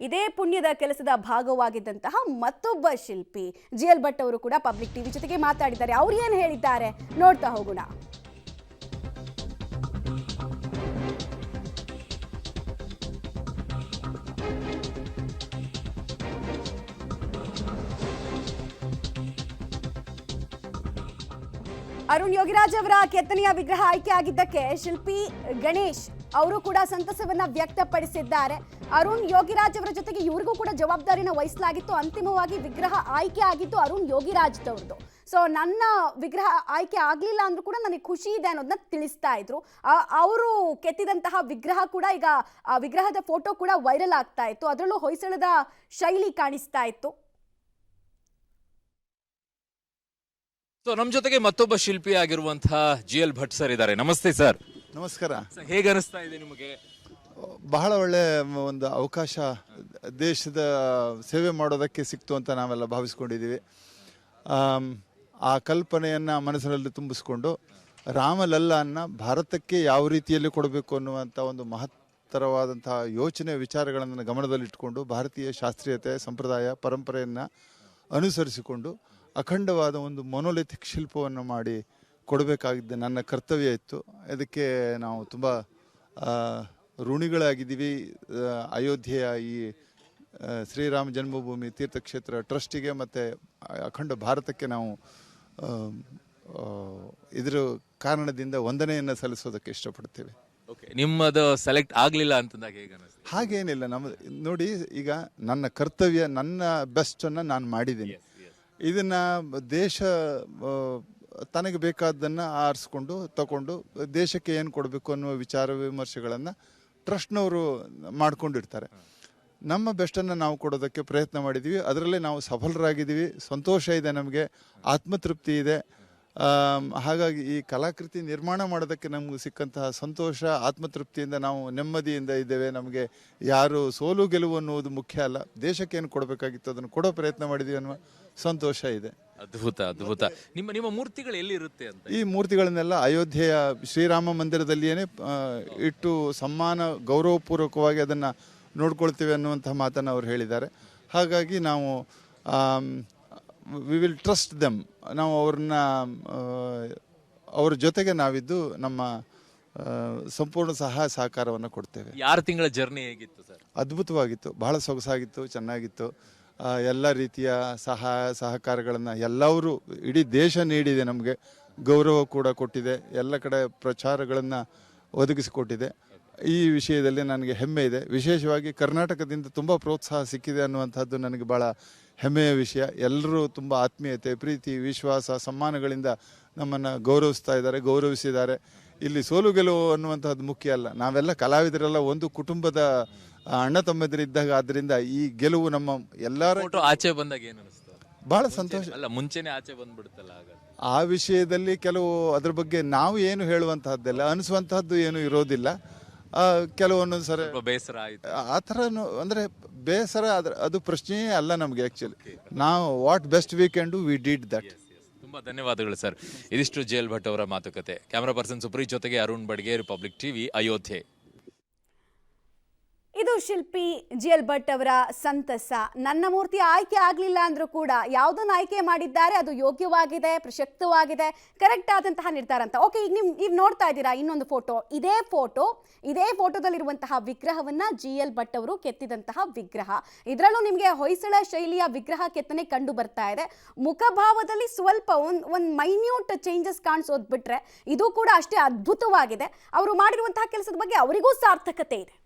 ಇದೇ ಪುಣ್ಯದ ಕೆಲಸದ ಭಾಗವಾಗಿದ್ದಂತಹ ಮತ್ತೊಬ್ಬ ಶಿಲ್ಪಿ ಜಿಎಲ್ ಭಟ್ ಅವರು ಕೂಡ ಪಬ್ಲಿಕ್ ಟಿವಿ ಜೊತೆಗೆ ಮಾತಾಡಿದ್ದಾರೆ. ಅವರು ಏನು ಹೇಳಿದ್ದಾರೆ ನೋಡ್ತಾ ಹೋಗೋಣ. ಅರುಣ್ ಯೋಗಿರಾಜ್ ಅವರ ಕೆತ್ತನೆಯ ವಿಗ್ರಹ ಆಯ್ಕೆ ಆಗಿದ್ದಕ್ಕೆ ಶಿಲ್ಪಿ ಗಣೇಶ್ ಅವರು ಕೂಡ ಸಂತಸವನ್ನ ವ್ಯಕ್ತಪಡಿಸಿದ್ದಾರೆ. ಅರುಣ್ ಯೋಗಿರಾಜ್ ಅವರ ಜೊತೆಗೆ ಇವರಿಗೂ ಕೂಡ ಜವಾಬ್ದಾರಿನ ವಹಿಸಲಾಗಿತ್ತು. ಅಂತಿಮವಾಗಿ ವಿಗ್ರಹ ಆಯ್ಕೆ ಆಗಿತ್ತು ಅರುಣ್ ಯೋಗಿರಾಜ್ ಅವ್ರದ್ದು. ಸೊ ನನ್ನ ವಿಗ್ರಹ ಆಯ್ಕೆ ಆಗಲಿಲ್ಲ ಅಂದ್ರೂ ಕೂಡ ನನಗೆ ಖುಷಿ ಇದೆ ಅನ್ನೋದನ್ನ ತಿಳಿಸ್ತಾ ಇದ್ರು. ಅವರು ಕೆತ್ತಿದಂತಹ ವಿಗ್ರಹ ಕೂಡ ಈಗ ಆ ವಿಗ್ರಹದ ಫೋಟೋ ಕೂಡ ವೈರಲ್ ಆಗ್ತಾ ಇತ್ತು. ಅದರಲ್ಲೂ ಹೊಯ್ಸಳದ ಶೈಲಿ ಕಾಣಿಸ್ತಾ ಇತ್ತು. ನಮ್ಮ ಜೊತೆಗೆ ಮತ್ತೊಬ್ಬ ಶಿಲ್ಪಿ ಆಗಿರುವಂತಹ ಜಿಎಲ್ ಭಟ್ ಸರ್ ಇದ್ದಾರೆ. ನಮಸ್ತೆ ಸರ್. ನಮಸ್ಕಾರ. ಹೇಗೆ ಅನಿಸ್ತಾ ಇದೆ ನಿಮಗೆ? ಬಹಳ ಒಳ್ಳೆ ಒಂದು ಅವಕಾಶ ದೇಶದ ಸೇವೆ ಮಾಡೋದಕ್ಕೆ ಸಿಕ್ತು ಅಂತ ನಾವೆಲ್ಲ ಭಾವಿಸ್ಕೊಂಡಿದ್ದೀವಿ. ಆ ಕಲ್ಪನೆಯನ್ನು ಮನಸ್ಸಿನಲ್ಲಿ ತುಂಬಿಸ್ಕೊಂಡು ರಾಮಲಲ್ಲಾನ್ನ ಭಾರತಕ್ಕೆ ಯಾವ ರೀತಿಯಲ್ಲಿ ಕೊಡಬೇಕು ಅನ್ನುವಂಥ ಒಂದು ಮಹತ್ತರವಾದಂತಹ ಯೋಚನೆ ವಿಚಾರಗಳನ್ನು ಗಮನದಲ್ಲಿಟ್ಟುಕೊಂಡು ಭಾರತೀಯ ಶಾಸ್ತ್ರೀಯತೆ ಸಂಪ್ರದಾಯ ಪರಂಪರೆಯನ್ನು ಅನುಸರಿಸಿಕೊಂಡು ಅಖಂಡವಾದ ಒಂದು ಮೊನೊಲಿಥಿಕ್ ಶಿಲ್ಪವನ್ನು ಮಾಡಿ ಕೊಡಬೇಕಾಗಿದ್ದ ನನ್ನ ಕರ್ತವ್ಯ ಇತ್ತು. ಅದಕ್ಕೆ ನಾವು ತುಂಬ ಋಣಿಗಳಾಗಿದ್ದೀವಿ. ಅಯೋಧ್ಯೆಯ ಈ ಶ್ರೀರಾಮ ಜನ್ಮಭೂಮಿ ತೀರ್ಥಕ್ಷೇತ್ರ ಟ್ರಸ್ಟಿಗೆ ಮತ್ತು ಅಖಂಡ ಭಾರತಕ್ಕೆ ನಾವು ಇದರ ಕಾರಣದಿಂದ ವಂದನೆಯನ್ನು ಸಲ್ಲಿಸೋದಕ್ಕೆ ಇಷ್ಟಪಡ್ತೇವೆ. ನಿಮ್ಮದು ಸೆಲೆಕ್ಟ್ ಆಗಲಿಲ್ಲ ಅಂತಂದಾಗ ಹೇಗೆ? ಹಾಗೇನಿಲ್ಲ. ನೋಡಿ, ಈಗ ನನ್ನ ಕರ್ತವ್ಯ ನನ್ನ ಬೆಸ್ಟನ್ನು ನಾನು ಮಾಡಿದ್ದೀನಿ. ಇದನ್ನು ದೇಶ ತನಗೆ ಬೇಕಾದ್ದನ್ನು ಆರಿಸ್ಕೊಂಡು ತಗೊಂಡು ದೇಶಕ್ಕೆ ಏನು ಕೊಡಬೇಕು ಅನ್ನುವ ವಿಚಾರ ವಿಮರ್ಶೆಗಳನ್ನು ಟ್ರಸ್ಟ್ನವರು ಮಾಡ್ಕೊಂಡಿರ್ತಾರೆ. ನಮ್ಮ ಬೆಸ್ಟನ್ನು ನಾವು ಕೊಡೋದಕ್ಕೆ ಪ್ರಯತ್ನ ಮಾಡಿದ್ದೀವಿ. ಅದರಲ್ಲೇ ನಾವು ಸಫಲರಾಗಿದ್ದೀವಿ. ಸಂತೋಷ ಇದೆ, ನಮಗೆ ಆತ್ಮತೃಪ್ತಿ ಇದೆ. ಹಾಗಾಗಿ ಈ ಕಲಾಕೃತಿ ನಿರ್ಮಾಣ ಮಾಡೋದಕ್ಕೆ ನಮಗೆ ಸಿಕ್ಕಂತಹ ಸಂತೋಷ ಆತ್ಮತೃಪ್ತಿಯಿಂದ ನಾವು ನೆಮ್ಮದಿಯಿಂದ ಇದ್ದೇವೆ. ನಮಗೆ ಯಾರು ಸೋಲು ಗೆಲುವು ಅನ್ನುವುದು ಮುಖ್ಯ ಅಲ್ಲ. ದೇಶಕ್ಕೆ ಏನು ಕೊಡಬೇಕಾಗಿತ್ತು ಅದನ್ನು ಕೊಡೋ ಪ್ರಯತ್ನ ಮಾಡಿದ್ದೀವಿ ಅನ್ನುವ ಸಂತೋಷ ಇದೆ. ಅದ್ಭುತ ಅದ್ಭುತ. ನಿಮ್ಮ ಮೂರ್ತಿಗಳು ಎಲ್ಲಿರುತ್ತೆ ಅಂತ? ಈ ಮೂರ್ತಿಗಳನ್ನೆಲ್ಲ ಅಯೋಧ್ಯೆಯ ಶ್ರೀರಾಮ ಮಂದಿರದಲ್ಲಿಯೇ ಇಟ್ಟು ಸಮ್ಮಾನ ಗೌರವಪೂರ್ವಕವಾಗಿ ಅದನ್ನು ನೋಡ್ಕೊಳ್ತೇವೆ ಅನ್ನುವಂಥ ಮಾತನ್ನು ಅವರು ಹೇಳಿದ್ದಾರೆ. ಹಾಗಾಗಿ ನಾವು ವಿ ವಿಲ್ ಟ್ರಸ್ಟ್ ದೆಮ್. ನಾವು ಅವ್ರ ಜೊತೆಗೆ ನಾವಿದ್ದು ನಮ್ಮ ಸಂಪೂರ್ಣ ಸಹಾಯ ಸಹಕಾರವನ್ನು ಕೊಡ್ತೇವೆ. 6 ತಿಂಗಳ ಜರ್ನಿ ಹೇಗಿತ್ತು ಸರ್? ಅದ್ಭುತವಾಗಿತ್ತು, ಬಹಳ ಸೊಗಸಾಗಿತ್ತು, ಚೆನ್ನಾಗಿತ್ತು. ಎಲ್ಲ ರೀತಿಯ ಸಹಾಯ ಸಹಕಾರಗಳನ್ನು ಎಲ್ಲರೂ ಇಡೀ ದೇಶ ನೀಡಿದೆ. ನಮಗೆ ಗೌರವ ಕೂಡ ಕೊಟ್ಟಿದೆ, ಎಲ್ಲ ಕಡೆ ಪ್ರಚಾರಗಳನ್ನು ಒದಗಿಸಿಕೊಟ್ಟಿದೆ. ಈ ವಿಷಯದಲ್ಲಿ ನನಗೆ ಹೆಮ್ಮೆ ಇದೆ. ವಿಶೇಷವಾಗಿ ಕರ್ನಾಟಕದಿಂದ ತುಂಬ ಪ್ರೋತ್ಸಾಹ ಸಿಕ್ಕಿದೆ ಅನ್ನುವಂಥದ್ದು ನನಗೆ ಭಾಳ ಹೆಮ್ಮೆಯ ವಿಷಯ. ಎಲ್ಲರೂ ತುಂಬ ಆತ್ಮೀಯತೆ, ಪ್ರೀತಿ, ವಿಶ್ವಾಸ, ಸಮ್ಮಾನಗಳಿಂದ ನಮ್ಮನ್ನು ಗೌರವಿಸಿದ್ದಾರೆ. ಇಲ್ಲಿ ಸೋಲು ಗೆಲುವು ಅನ್ನುವಂಥದ್ದು ಮುಖ್ಯ ಅಲ್ಲ. ನಾವೆಲ್ಲ ಕಲಾವಿದರೆಲ್ಲ ಒಂದು ಕುಟುಂಬದ ಅಣ್ಣ ತಮ್ಮಂದಿರಿದ್ದಾಗ, ಆದ್ದರಿಂದ ಈ ಗೆಲುವು ನಮ್ಮ ಎಲ್ಲರ ಆಚೆ ಬಂದಾಗ ಏನು ಅನಿಸ್ತು? ಬಹಳ ಸಂತೋಷ. ಅಲ್ಲ, ಮುಂಚೆನೆ ಆಚೆ ಬಂದ್ಬಿಡುತ್ತಲ್ಲ, ಆ ವಿಷಯದಲ್ಲಿ ಕೆಲವು ಅದ್ರ ಬಗ್ಗೆ ನಾವು ಏನು ಹೇಳುವಂತಹದ್ದೆಲ್ಲ ಅನಿಸುವಂತಹದ್ದು ಏನು ಇರೋದಿಲ್ಲ. ಕೆಲವೊಂದೊಂದು ಸರಿ ಬೇಸರ ಆಯ್ತು. ಆ ಥರನು ಅಂದರೆ ಬೇಸರ ಅದು ಪ್ರಶ್ನೆಯೇ ಅಲ್ಲ ನಮಗೆ. ಆ್ಯಕ್ಚುಲಿ ನಾವು what best we can do, we did that. ತುಂಬಾ ಧನ್ಯವಾದಗಳು ಸರ್. ಇದಿಷ್ಟು ಜಿಎಲ್ ಭಟ್ ಅವರ ಮಾತುಕತೆ. ಕ್ಯಾಮರಾ ಪರ್ಸನ್ ಸುಪ್ರೀತ್ ಜೊತೆಗೆ ಅರುಣ್ ಬಡ್ಗೇರ್, ಪಬ್ಲಿಕ್ ಟಿವಿ, ಅಯೋಧ್ಯೆ. ಇದು ಶಿಲ್ಪಿ ಜಿಎಲ್ ಭಟ್ ಅವರ ಸಂತಸ. ನನ್ನ ಮೂರ್ತಿ ಆಯ್ಕೆ ಆಗಲಿಲ್ಲ ಅಂದ್ರೂ ಕೂಡ ಯಾವುದನ್ನು ಆಯ್ಕೆ ಮಾಡಿದ್ದಾರೆ ಅದು ಯೋಗ್ಯವಾಗಿದೆ, ಪ್ರಸಕ್ತವಾಗಿದೆ, ಕರೆಕ್ಟ್ ಆದಂತಹ ನಿರ್ಧಾರ ಅಂತ. ಓಕೆ, ಈಗ ನೀವು ನೋಡ್ತಾ ಇದ್ದೀರಾ ಇನ್ನೊಂದು ಫೋಟೋ. ಇದೇ ಫೋಟೋದಲ್ಲಿರುವಂತಹ ವಿಗ್ರಹವನ್ನ ಜಿಎಲ್ ಭಟ್ ಅವರು ಕೆತ್ತಿದಂತಹ ವಿಗ್ರಹ. ಇದರಲ್ಲೂ ನಿಮಗೆ ಹೊಯ್ಸಳ ಶೈಲಿಯ ವಿಗ್ರಹ ಕೆತ್ತನೆ ಕಂಡು ಬರ್ತಾ ಇದೆ. ಮುಖಭಾವದಲ್ಲಿ ಸ್ವಲ್ಪ ಒಂದು ಮೈನ್ಯೂಟ್ ಚೇಂಜಸ್ ಕಾಣಿಸೋದು ಬಿಟ್ರೆ ಇದು ಕೂಡ ಅಷ್ಟೇ ಅದ್ಭುತವಾಗಿದೆ. ಅವರು ಮಾಡಿರುವಂತಹ ಕೆಲಸದ ಬಗ್ಗೆ ಅವರಿಗೂ ಸಾರ್ಥಕತೆ ಇದೆ.